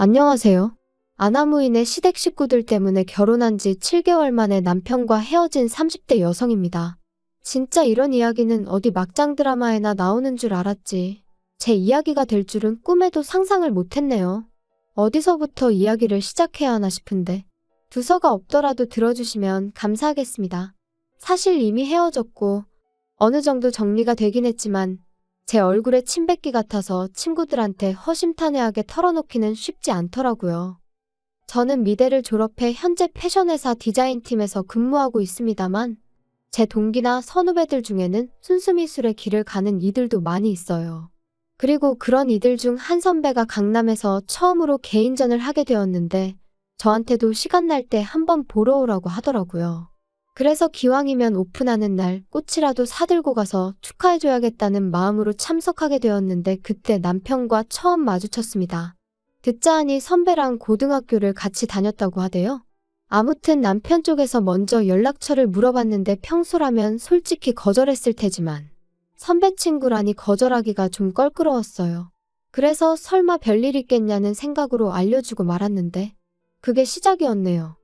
안녕하세요. 아나무인의 시댁 식구들 때문에 결혼한 지 7개월 만에 남편과 헤어진 30대 여성입니다. 진짜 이런 이야기는 어디 막장 드라마에나 나오는 줄 알았지. 제 이야기가 될 줄은 꿈에도 상상을 못했네요. 어디서부터 이야기를 시작해야 하나 싶은데 두서가 없더라도 들어주시면 감사하겠습니다. 사실 이미 헤어졌고 어느 정도 정리가 되긴 했지만 제 얼굴에 침 뱉기 같아서 친구들한테 허심탄회하게 털어놓기는 쉽지 않더라고요. 저는 미대를 졸업해 현재 패션회사 디자인팀에서 근무하고 있습니다만 제 동기나 선후배들 중에는 순수미술의 길을 가는 이들도 많이 있어요. 그리고 그런 이들 중 한 선배가 강남에서 처음으로 개인전을 하게 되었는데 저한테도 시간 날 때 한번 보러 오라고 하더라고요. 그래서 기왕이면 오픈하는 날 꽃이라도 사들고 가서 축하해줘야겠다는 마음으로 참석하게 되었는데 그때 남편과 처음 마주쳤습니다. 듣자 하니 선배랑 고등학교를 같이 다녔다고 하대요. 아무튼 남편 쪽에서 먼저 연락처를 물어봤는데 평소라면 솔직히 거절했을 테지만 선배 친구라니 거절하기가 좀 껄끄러웠어요. 그래서 설마 별일 있겠냐는 생각으로 알려주고 말았는데 그게 시작이었네요.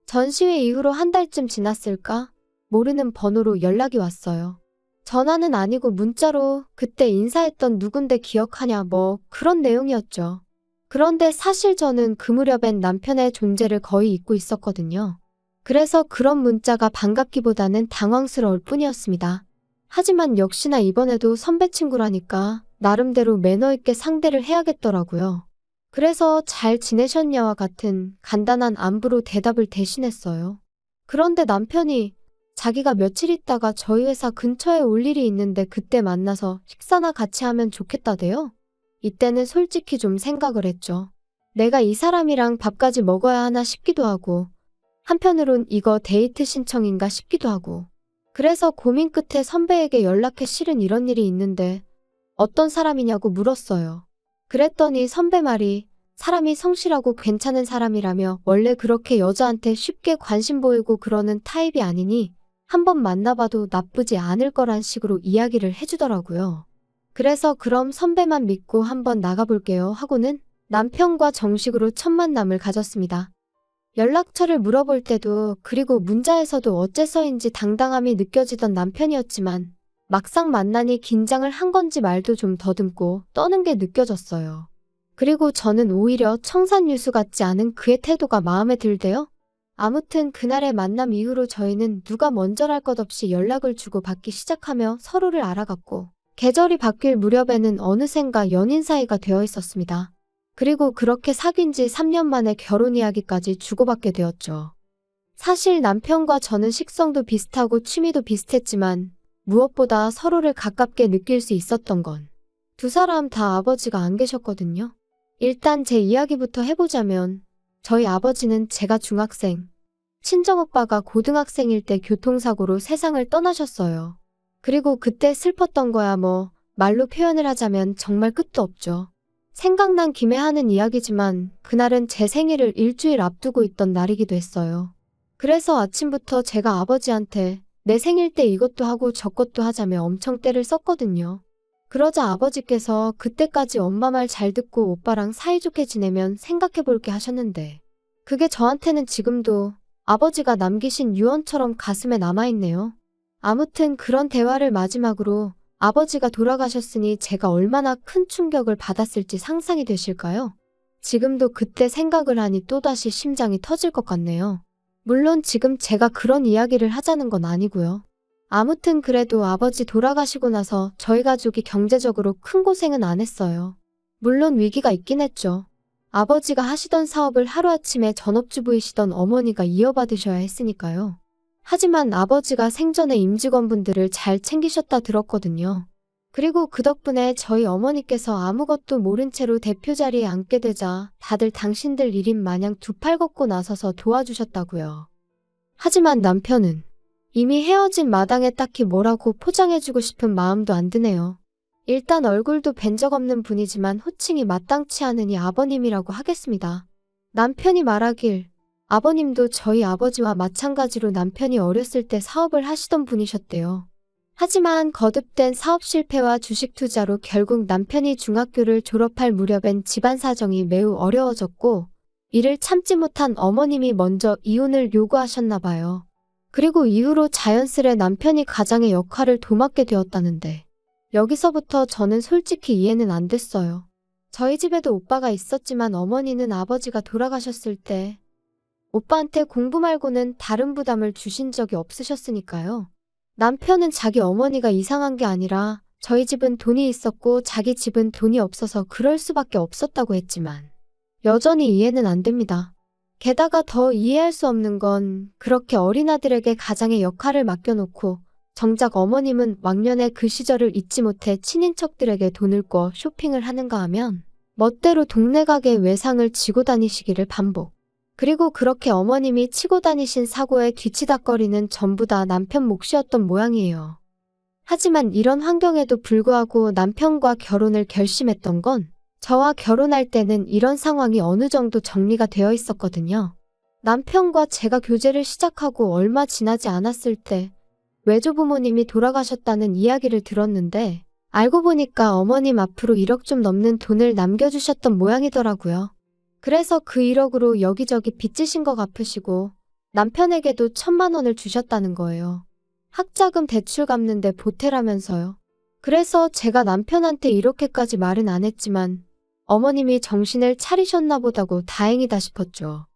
전시회 이후로 한 달쯤 지났을까? 모르는 번호로 연락이 왔어요. 전화는 아니고 문자로 그때 인사했던 누군데 기억하냐 뭐 그런 내용이었죠. 그런데 사실 저는 그 무렵엔 남편의 존재를 거의 잊고 있었거든요. 그래서 그런 문자가 반갑기보다는 당황스러울 뿐이었습니다. 하지만 역시나 이번에도 선배 친구라니까 나름대로 매너 있게 상대를 해야겠더라고요. 그래서 잘 지내셨냐와 같은 간단한 안부로 대답을 대신했어요. 그런데 남편이 자기가 며칠 있다가 저희 회사 근처에 올 일이 있는데 그때 만나서 식사나 같이 하면 좋겠다대요. 이때는 솔직히 좀 생각을 했죠. 내가 이 사람이랑 밥까지 먹어야 하나 싶기도 하고 한편으론 이거 데이트 신청인가 싶기도 하고 그래서 고민 끝에 선배에게 연락해 실은 이런 일이 있는데 어떤 사람이냐고 물었어요. 그랬더니 선배 말이 사람이 성실하고 괜찮은 사람이라며 원래 그렇게 여자한테 쉽게 관심 보이고 그러는 타입이 아니니 한번 만나봐도 나쁘지 않을 거란 식으로 이야기를 해주더라고요. 그래서 그럼 선배만 믿고 한번 나가볼게요 하고는 남편과 정식으로 첫 만남을 가졌습니다. 연락처를 물어볼 때도 그리고 문자에서도 어째서인지 당당함이 느껴지던 남편이었지만 막상 만나니 긴장을 한 건지 말도 좀 더듬고 떠는 게 느껴졌어요. 그리고 저는 오히려 청산유수 같지 않은 그의 태도가 마음에 들대요. 아무튼 그날의 만남 이후로 저희는 누가 먼저랄 것 없이 연락을 주고받기 시작하며 서로를 알아갔고 계절이 바뀔 무렵에는 어느샌가 연인 사이가 되어 있었습니다. 그리고 그렇게 사귄 지 3년 만에 결혼 이야기까지 주고받게 되었죠. 사실 남편과 저는 식성도 비슷하고 취미도 비슷했지만 무엇보다 서로를 가깝게 느낄 수 있었던 건 두 사람 다 아버지가 안 계셨거든요. 일단 제 이야기부터 해보자면 저희 아버지는 제가 중학생, 친정오빠가 고등학생일 때 교통사고로 세상을 떠나셨어요. 그리고 그때 슬펐던 거야 뭐 말로 표현을 하자면 정말 끝도 없죠. 생각난 김에 하는 이야기지만 그날은 제 생일을 일주일 앞두고 있던 날이기도 했어요. 그래서 아침부터 제가 아버지한테 내 생일 때 이것도 하고 저것도 하자며 엄청 떼를 썼거든요. 그러자 아버지께서 그때까지 엄마 말 잘 듣고 오빠랑 사이좋게 지내면 생각해볼게 하셨는데 그게 저한테는 지금도 아버지가 남기신 유언처럼 가슴에 남아있네요. 아무튼 그런 대화를 마지막으로 아버지가 돌아가셨으니 제가 얼마나 큰 충격을 받았을지 상상이 되실까요? 지금도 그때 생각을 하니 또다시 심장이 터질 것 같네요. 물론 지금 제가 그런 이야기를 하자는 건 아니고요. 아무튼 그래도 아버지 돌아가시고 나서 저희 가족이 경제적으로 큰 고생은 안 했어요. 물론 위기가 있긴 했죠. 아버지가 하시던 사업을 하루아침에 전업주부이시던 어머니가 이어받으셔야 했으니까요. 하지만 아버지가 생전에 임직원분들을 잘 챙기셨다 들었거든요. 그리고 그 덕분에 저희 어머니께서 아무것도 모른 채로 대표 자리에 앉게 되자 다들 당신들 일인 마냥 두 팔 걷고 나서서 도와주셨다고요. 하지만 남편은 이미 헤어진 마당에 딱히 뭐라고 포장해주고 싶은 마음도 안 드네요. 일단 얼굴도 뵌 적 없는 분이지만 호칭이 마땅치 않으니 아버님이라고 하겠습니다. 남편이 말하길 아버님도 저희 아버지와 마찬가지로 남편이 어렸을 때 사업을 하시던 분이셨대요. 하지만 거듭된 사업 실패와 주식 투자로 결국 남편이 중학교를 졸업할 무렵엔 집안 사정이 매우 어려워졌고 이를 참지 못한 어머님이 먼저 이혼을 요구하셨나 봐요. 그리고 이후로 자연스레 남편이 가장의 역할을 도맡게 되었다는데 여기서부터 저는 솔직히 이해는 안 됐어요. 저희 집에도 오빠가 있었지만 어머니는 아버지가 돌아가셨을 때 오빠한테 공부 말고는 다른 부담을 주신 적이 없으셨으니까요. 남편은 자기 어머니가 이상한 게 아니라 저희 집은 돈이 있었고 자기 집은 돈이 없어서 그럴 수밖에 없었다고 했지만 여전히 이해는 안 됩니다. 게다가 더 이해할 수 없는 건 그렇게 어린 아들에게 가장의 역할을 맡겨놓고 정작 어머님은 왕년에 그 시절을 잊지 못해 친인척들에게 돈을 꿔 쇼핑을 하는가 하면 멋대로 동네 가게 외상을 지고 다니시기를 반복. 그리고 그렇게 어머님이 치고 다니신 사고에 뒤치다꺼리는 전부 다 남편 몫이었던 모양이에요. 하지만 이런 환경에도 불구하고 남편과 결혼을 결심했던 건 저와 결혼할 때는 이런 상황이 어느 정도 정리가 되어 있었거든요. 남편과 제가 교제를 시작하고 얼마 지나지 않았을 때 외조부모님이 돌아가셨다는 이야기를 들었는데 알고 보니까 어머님 앞으로 1억 좀 넘는 돈을 남겨주셨던 모양이더라고요. 그래서 그 1억으로 여기저기 빚지신 거 갚으시고 남편에게도 1,000만 원을 주셨다는 거예요. 학자금 대출 갚는데 보태라면서요. 그래서 제가 남편한테 이렇게까지 말은 안 했지만 어머님이 정신을 차리셨나 보다고 다행이다 싶었죠.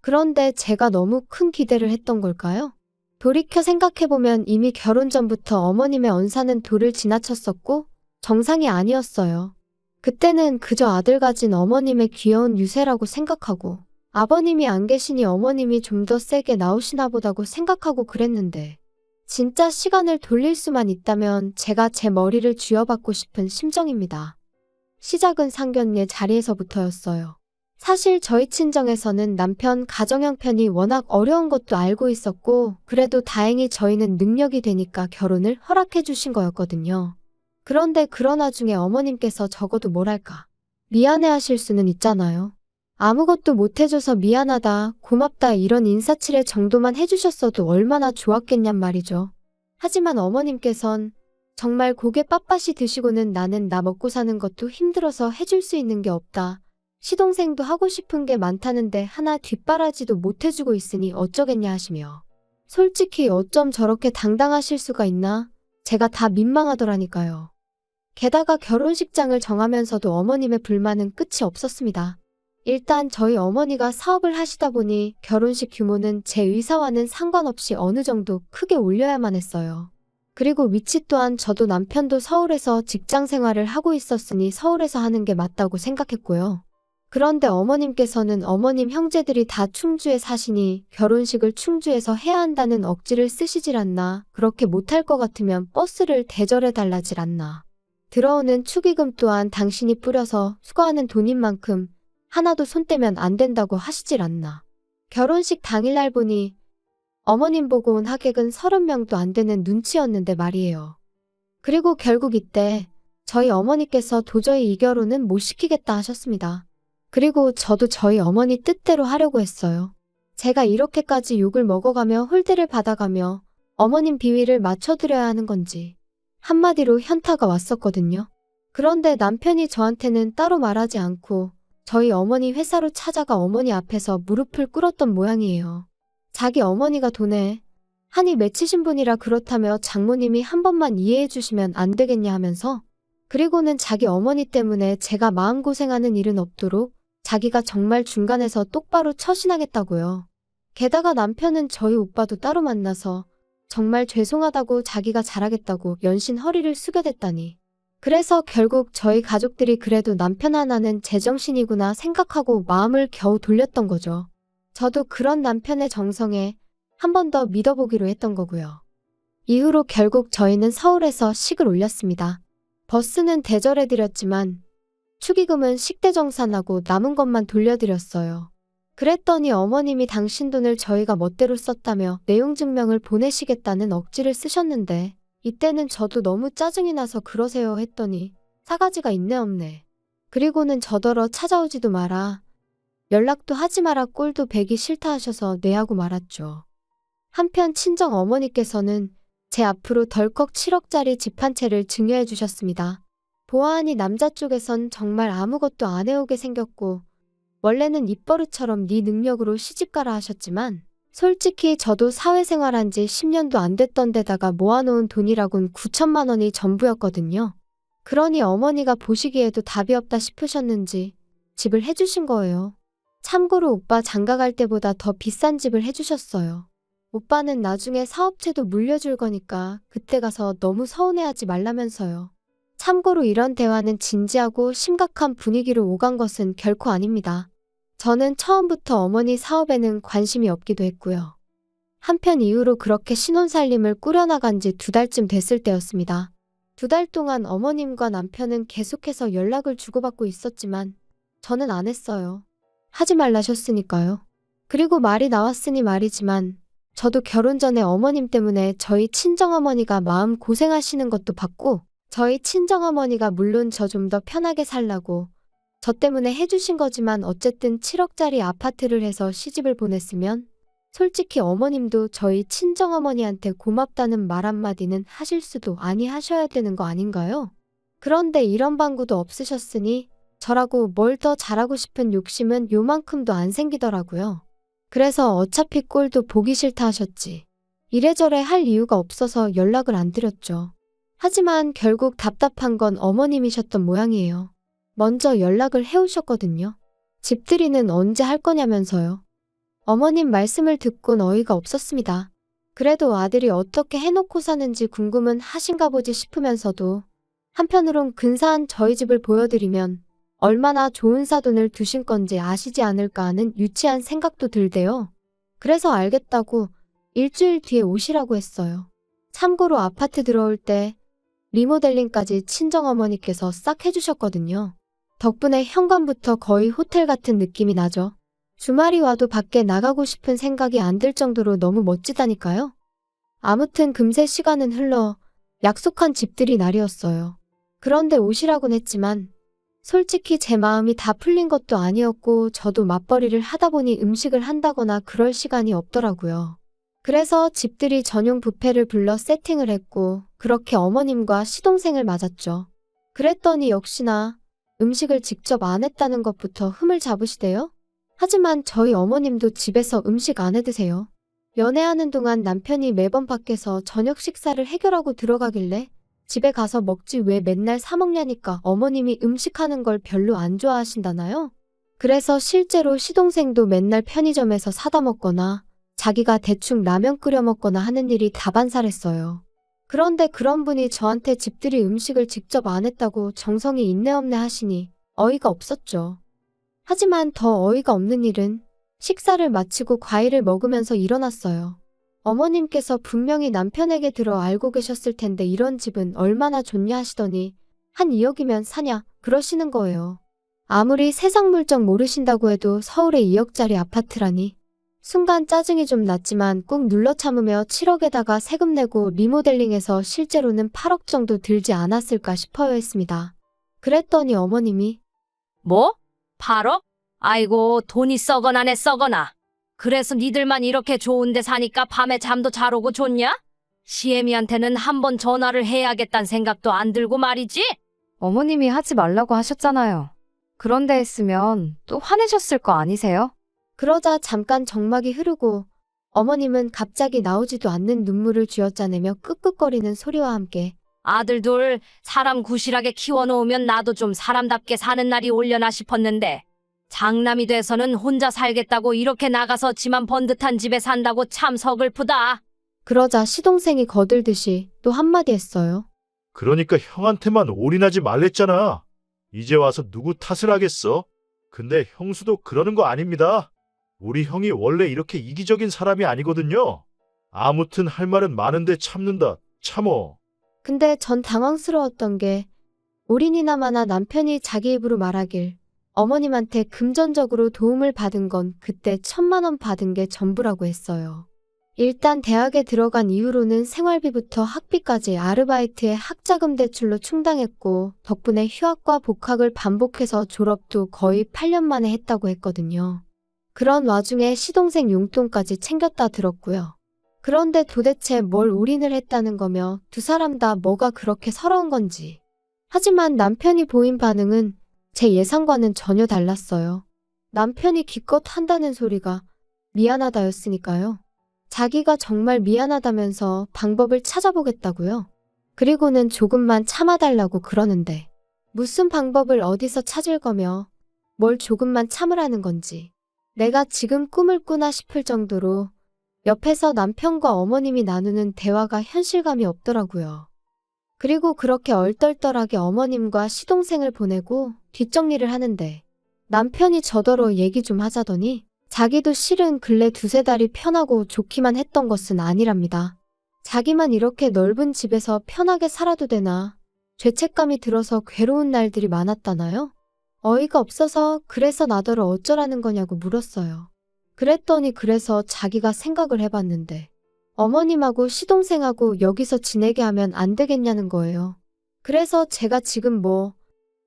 그런데 제가 너무 큰 기대를 했던 걸까요? 돌이켜 생각해보면 이미 결혼 전부터 어머님의 언사는 도를 지나쳤었고 정상이 아니었어요. 그때는 그저 아들 가진 어머님의 귀여운 유세라고 생각하고 아버님이 안 계시니 어머님이 좀 더 세게 나오시나 보다고 생각하고 그랬는데 진짜 시간을 돌릴 수만 있다면 제가 제 머리를 쥐어받고 싶은 심정입니다. 시작은 상견례 자리에서부터였어요. 사실 저희 친정에서는 남편 가정 형편이 워낙 어려운 것도 알고 있었고 그래도 다행히 저희는 능력이 되니까 결혼을 허락해 주신 거였거든요. 그런데 그런 와중에 어머님께서 적어도 뭐랄까 미안해하실 수는 있잖아요. 아무것도 못해줘서 미안하다, 고맙다 이런 인사치레 정도만 해주셨어도 얼마나 좋았겠냔 말이죠. 하지만 어머님께선 정말 고개 빳빳이 드시고는 나는 나 먹고 사는 것도 힘들어서 해줄 수 있는 게 없다. 시동생도 하고 싶은 게 많다는데 하나 뒷바라지도 못해주고 있으니 어쩌겠냐 하시며 솔직히 어쩜 저렇게 당당하실 수가 있나? 제가 다 민망하더라니까요. 게다가 결혼식장을 정하면서도 어머님의 불만은 끝이 없었습니다. 일단 저희 어머니가 사업을 하시다 보니 결혼식 규모는 제 의사와는 상관없이 어느 정도 크게 올려야만 했어요. 그리고 위치 또한 저도 남편도 서울에서 직장 생활을 하고 있었으니 서울에서 하는 게 맞다고 생각했고요. 그런데 어머님께서는 어머님 형제들이 다 충주에 사시니 결혼식을 충주에서 해야 한다는 억지를 쓰시질 않나, 그렇게 못할 것 같으면 버스를 대절해 달라질 않나. 들어오는 축의금 또한 당신이 뿌려서 수거하는 돈인 만큼 하나도 손 떼면 안 된다고 하시질 않나. 결혼식 당일날 보니 어머님 보고 온 하객은 30명도 안 되는 눈치였는데 말이에요. 그리고 결국 이때 저희 어머니께서 도저히 이 결혼은 못 시키겠다 하셨습니다. 그리고 저도 저희 어머니 뜻대로 하려고 했어요. 제가 이렇게까지 욕을 먹어가며 홀대를 받아가며 어머님 비위를 맞춰드려야 하는 건지 한마디로 현타가 왔었거든요. 그런데 남편이 저한테는 따로 말하지 않고 저희 어머니 회사로 찾아가 어머니 앞에서 무릎을 꿇었던 모양이에요. 자기 어머니가 돈에 한이 맺히신 분이라 그렇다며 장모님이 한 번만 이해해 주시면 안 되겠냐 하면서 그리고는 자기 어머니 때문에 제가 마음고생하는 일은 없도록 자기가 정말 중간에서 똑바로 처신하겠다고요. 게다가 남편은 저희 오빠도 따로 만나서 정말 죄송하다고 자기가 잘하겠다고 연신 허리를 숙여댔다니. 그래서 결국 저희 가족들이 그래도 남편 하나는 제정신이구나 생각하고 마음을 겨우 돌렸던 거죠. 저도 그런 남편의 정성에 한 번 더 믿어보기로 했던 거고요. 이후로 결국 저희는 서울에서 식을 올렸습니다. 버스는 대절해드렸지만 축의금은 식대정산하고 남은 것만 돌려드렸어요. 그랬더니 어머님이 당신 돈을 저희가 멋대로 썼다며 내용 증명을 보내시겠다는 억지를 쓰셨는데 이때는 저도 너무 짜증이 나서 그러세요 했더니 사가지가 있네 없네. 그리고는 저더러 찾아오지도 마라. 연락도 하지 마라 꼴도 배기 싫다 하셔서 네 하고 말았죠. 한편 친정 어머니께서는 제 앞으로 덜컥 7억짜리 집 한 채를 증여해 주셨습니다. 보아하니 남자 쪽에선 정말 아무것도 안 해오게 생겼고 원래는 입버릇처럼 네 능력으로 시집가라 하셨지만 솔직히 저도 사회생활한 지 10년도 안 됐던 데다가 모아놓은 돈이라곤 9천만 원이 전부였거든요. 그러니 어머니가 보시기에도 답이 없다 싶으셨는지 집을 해주신 거예요. 참고로 오빠 장가갈 때보다 더 비싼 집을 해주셨어요. 오빠는 나중에 사업체도 물려줄 거니까 그때 가서 너무 서운해하지 말라면서요. 참고로 이런 대화는 진지하고 심각한 분위기로 오간 것은 결코 아닙니다. 저는 처음부터 어머니 사업에는 관심이 없기도 했고요. 한편 이후로 그렇게 신혼살림을 꾸려나간 지 2달쯤 됐을 때였습니다. 2달 동안 어머님과 남편은 계속해서 연락을 주고받고 있었지만 저는 안 했어요. 하지 말라셨으니까요. 그리고 말이 나왔으니 말이지만 저도 결혼 전에 어머님 때문에 저희 친정어머니가 마음 고생하시는 것도 봤고 저희 친정어머니가 물론 저 좀 더 편하게 살라고 저 때문에 해주신 거지만 어쨌든 7억짜리 아파트를 해서 시집을 보냈으면 솔직히 어머님도 저희 친정어머니한테 고맙다는 말 한마디는 하실 수도 아니 하셔야 되는 거 아닌가요? 그런데 이런 방구도 없으셨으니 저라고 뭘 더 잘하고 싶은 욕심은 요만큼도 안 생기더라고요. 그래서 어차피 꼴도 보기 싫다 하셨지. 이래저래 할 이유가 없어서 연락을 안 드렸죠. 하지만 결국 답답한 건 어머님이셨던 모양이에요. 먼저 연락을 해오셨거든요. 집들이는 언제 할 거냐면서요. 어머님 말씀을 듣곤 어이가 없었습니다. 그래도 아들이 어떻게 해놓고 사는지 궁금은 하신가 보지 싶으면서도 한편으론 근사한 저희 집을 보여드리면 얼마나 좋은 사돈을 두신 건지 아시지 않을까 하는 유치한 생각도 들대요. 그래서 알겠다고 일주일 뒤에 오시라고 했어요. 참고로 아파트 들어올 때 리모델링까지 친정어머니께서 싹 해주셨거든요. 덕분에 현관부터 거의 호텔 같은 느낌이 나죠. 주말이 와도 밖에 나가고 싶은 생각이 안 들 정도로 너무 멋지다니까요. 아무튼 금세 시간은 흘러 약속한 집들이 날이었어요. 그런데 오시라곤 했지만 솔직히 제 마음이 다 풀린 것도 아니었고 저도 맞벌이를 하다 보니 음식을 한다거나 그럴 시간이 없더라고요. 그래서 집들이 전용 뷔페를 불러 세팅을 했고 그렇게 어머님과 시동생을 맞았죠. 그랬더니 역시나 음식을 직접 안 했다는 것부터 흠을 잡으시대요. 하지만 저희 어머님도 집에서 음식 안 해 드세요. 연애하는 동안 남편이 매번 밖에서 저녁 식사를 해결하고 들어가길래 집에 가서 먹지 왜 맨날 사 먹냐니까 어머님이 음식하는 걸 별로 안 좋아하신다나요? 그래서 실제로 시동생도 맨날 편의점에서 사다 먹거나 자기가 대충 라면 끓여 먹거나 하는 일이 다반사랬어요. 그런데 그런 분이 저한테 집들이 음식을 직접 안 했다고 정성이 있네 없네 하시니 어이가 없었죠. 하지만 더 어이가 없는 일은 식사를 마치고 과일을 먹으면서 일어났어요. 어머님께서 분명히 남편에게 들어 알고 계셨을 텐데 이런 집은 얼마나 좋냐 하시더니 한 2억이면 사냐 그러시는 거예요. 아무리 세상 물정 모르신다고 해도 서울에 2억짜리 아파트라니. 순간 짜증이 좀 났지만 꾹 눌러 참으며 7억에다가 세금 내고 리모델링해서 실제로는 8억 정도 들지 않았을까 싶어요 했습니다. 그랬더니 어머님이 뭐? 8억? 아이고 돈이 썩어나네 썩어나. 그래서 니들만 이렇게 좋은데 사니까 밤에 잠도 잘 오고 좋냐? 시애미한테는 한번 전화를 해야겠다는 생각도 안 들고 말이지? 어머님이 하지 말라고 하셨잖아요. 그런데 했으면 또 화내셨을 거 아니세요? 그러자 잠깐 정막이 흐르고 어머님은 갑자기 나오지도 않는 눈물을 쥐어짜내며 끄끄거리는 소리와 함께 아들 둘 사람 구실하게 키워놓으면 나도 좀 사람답게 사는 날이 올려나 싶었는데 장남이 돼서는 혼자 살겠다고 이렇게 나가서 지만 번듯한 집에 산다고 참 서글프다. 그러자 시동생이 거들듯이 또 한마디 했어요. 그러니까 형한테만 올인하지 말랬잖아. 이제 와서 누구 탓을 하겠어? 근데 형수도 그러는 거 아닙니다. 우리 형이 원래 이렇게 이기적인 사람이 아니거든요. 아무튼 할 말은 많은데 참는다. 참어. 근데 전 당황스러웠던 게 올인이나마나 남편이 자기 입으로 말하길 어머님한테 금전적으로 도움을 받은 건 그때 1,000만 원 받은 게 전부라고 했어요. 일단 대학에 들어간 이후로는 생활비부터 학비까지 아르바이트에 학자금 대출로 충당했고 덕분에 휴학과 복학을 반복해서 졸업도 거의 8년 만에 했다고 했거든요. 그런 와중에 시동생 용돈까지 챙겼다 들었고요. 그런데 도대체 뭘 올인을 했다는 거며 두 사람 다 뭐가 그렇게 서러운 건지. 하지만 남편이 보인 반응은 제 예상과는 전혀 달랐어요. 남편이 기껏 한다는 소리가 미안하다였으니까요. 자기가 정말 미안하다면서 방법을 찾아보겠다고요. 그리고는 조금만 참아달라고 그러는데 무슨 방법을 어디서 찾을 거며 뭘 조금만 참으라는 건지. 내가 지금 꿈을 꾸나 싶을 정도로 옆에서 남편과 어머님이 나누는 대화가 현실감이 없더라고요. 그리고 그렇게 얼떨떨하게 어머님과 시동생을 보내고 뒷정리를 하는데 남편이 저더러 얘기 좀 하자더니 자기도 실은 근래 두세 달이 편하고 좋기만 했던 것은 아니랍니다. 자기만 이렇게 넓은 집에서 편하게 살아도 되나 죄책감이 들어서 괴로운 날들이 많았다나요? 어이가 없어서 그래서 나더러 어쩌라는 거냐고 물었어요. 그랬더니 그래서 자기가 생각을 해봤는데 어머님하고 시동생하고 여기서 지내게 하면 안 되겠냐는 거예요. 그래서 제가 지금 뭐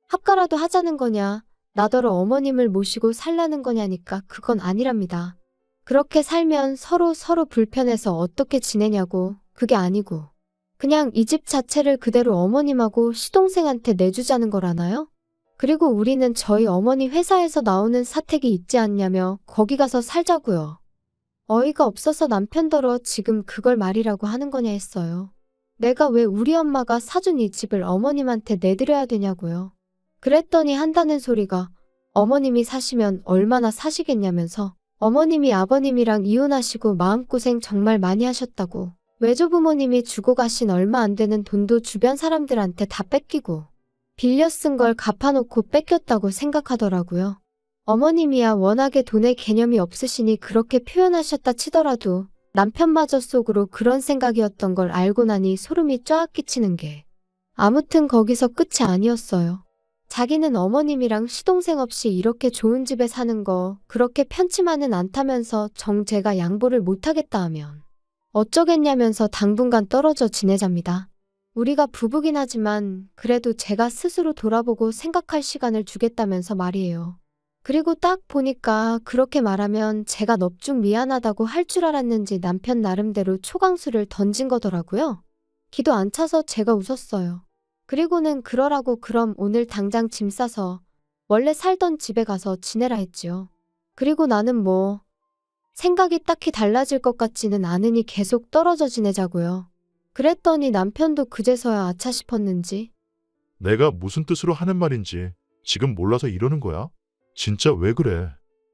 합가라도 하자는 거냐, 나더러 어머님을 모시고 살라는 거냐니까 그건 아니랍니다. 그렇게 살면 서로 불편해서 어떻게 지내냐고, 그게 아니고 그냥 이 집 자체를 그대로 어머님하고 시동생한테 내주자는 거라나요? 그리고 우리는 저희 어머니 회사에서 나오는 사택이 있지 않냐며 거기 가서 살자고요. 어이가 없어서 남편더러 지금 그걸 말이라고 하는 거냐 했어요. 내가 왜 우리 엄마가 사준 이 집을 어머님한테 내드려야 되냐고요. 그랬더니 한다는 소리가 어머님이 사시면 얼마나 사시겠냐면서 어머님이 아버님이랑 이혼하시고 마음고생 정말 많이 하셨다고 외조부모님이 주고 가신 얼마 안 되는 돈도 주변 사람들한테 다 뺏기고 빌려 쓴 걸 갚아놓고 뺏겼다고 생각하더라고요. 어머님이야 워낙에 돈의 개념이 없으시니 그렇게 표현하셨다 치더라도 남편마저 속으로 그런 생각이었던 걸 알고 나니 소름이 쫙 끼치는 게 아무튼 거기서 끝이 아니었어요. 자기는 어머님이랑 시동생 없이 이렇게 좋은 집에 사는 거 그렇게 편치만은 않다면서 제가 양보를 못하겠다 하면 어쩌겠냐면서 당분간 떨어져 지내잡니다. 우리가 부부긴 하지만 그래도 제가 스스로 돌아보고 생각할 시간을 주겠다면서 말이에요. 그리고 딱 보니까 그렇게 말하면 제가 넙죽 미안하다고 할 줄 알았는지 남편 나름대로 초강수를 던진 거더라고요. 기도 안 차서 제가 웃었어요. 그리고는 그러라고 그럼 오늘 당장 짐 싸서 원래 살던 집에 가서 지내라 했지요. 그리고 나는 뭐 생각이 딱히 달라질 것 같지는 않으니 계속 떨어져 지내자고요. 그랬더니 남편도 그제서야 아차 싶었는지 내가 무슨 뜻으로 하는 말인지 지금 몰라서 이러는 거야? 진짜 왜 그래?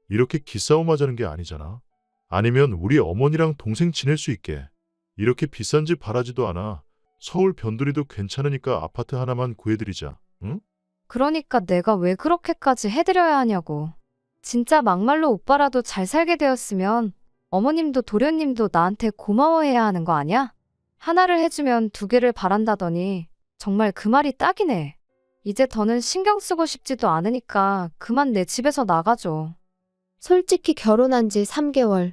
이렇게 기싸움 하자는 게 아니잖아. 아니면 우리 어머니랑 동생 지낼 수 있게. 이렇게 비싼 집 바라지도 않아. 서울 변두리도 괜찮으니까 아파트 하나만 구해드리자. 응? 그러니까 내가 왜 그렇게까지 해드려야 하냐고. 진짜 막말로 오빠라도 잘 살게 되었으면 어머님도 도련님도 나한테 고마워해야 하는 거 아니야? 하나를 해주면 두 개를 바란다더니 정말 그 말이 딱이네. 이제 더는 신경 쓰고 싶지도 않으니까 그만 내 집에서 나가줘. 솔직히 결혼한 지 3개월,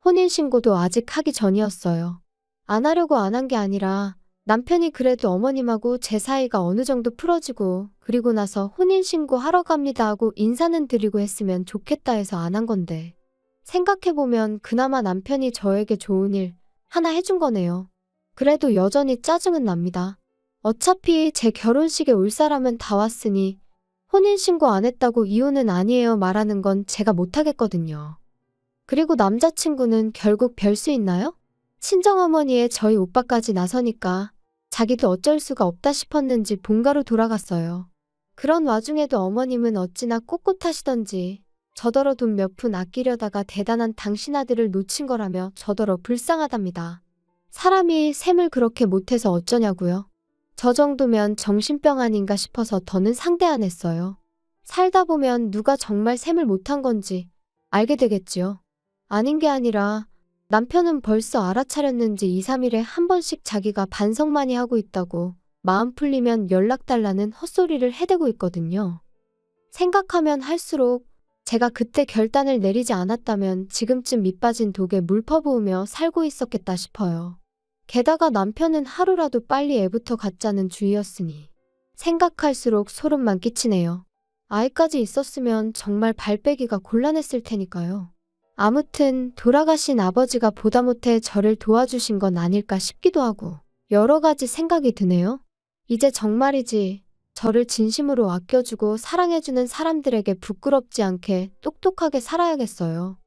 혼인신고도 아직 하기 전이었어요. 안 하려고 안 한 게 아니라 남편이 그래도 어머님하고 제 사이가 어느 정도 풀어지고 그리고 나서 혼인신고 하러 갑니다 하고 인사는 드리고 했으면 좋겠다 해서 안 한 건데 생각해보면 그나마 남편이 저에게 좋은 일 하나 해준 거네요. 그래도 여전히 짜증은 납니다. 어차피 제 결혼식에 올 사람은 다 왔으니 혼인신고 안 했다고 이혼은 아니에요 말하는 건 제가 못하겠거든요. 그리고 남자친구는 결국 별 수 있나요? 친정어머니의 저희 오빠까지 나서니까 자기도 어쩔 수가 없다 싶었는지 본가로 돌아갔어요. 그런 와중에도 어머님은 어찌나 꼿꼿하시던지 저더러 돈 몇 푼 아끼려다가 대단한 당신 아들을 놓친 거라며 저더러 불쌍하답니다. 사람이 셈을 그렇게 못해서 어쩌냐고요. 저 정도면 정신병 아닌가 싶어서 더는 상대 안 했어요. 살다 보면 누가 정말 셈을 못한 건지 알게 되겠지요. 아닌 게 아니라 남편은 벌써 알아차렸는지 2, 3일에 한 번씩 자기가 반성 많이 하고 있다고 마음 풀리면 연락 달라는 헛소리를 해대고 있거든요. 생각하면 할수록 제가 그때 결단을 내리지 않았다면 지금쯤 밑 빠진 독에 물 퍼부으며 살고 있었겠다 싶어요. 게다가 남편은 하루라도 빨리 애부터 갖자는 주의였으니 생각할수록 소름만 끼치네요. 아이까지 있었으면 정말 발 빼기가 곤란했을 테니까요. 아무튼 돌아가신 아버지가 보다 못해 저를 도와주신 건 아닐까 싶기도 하고 여러 가지 생각이 드네요. 이제 정말이지 저를 진심으로 아껴주고 사랑해주는 사람들에게 부끄럽지 않게 똑똑하게 살아야겠어요.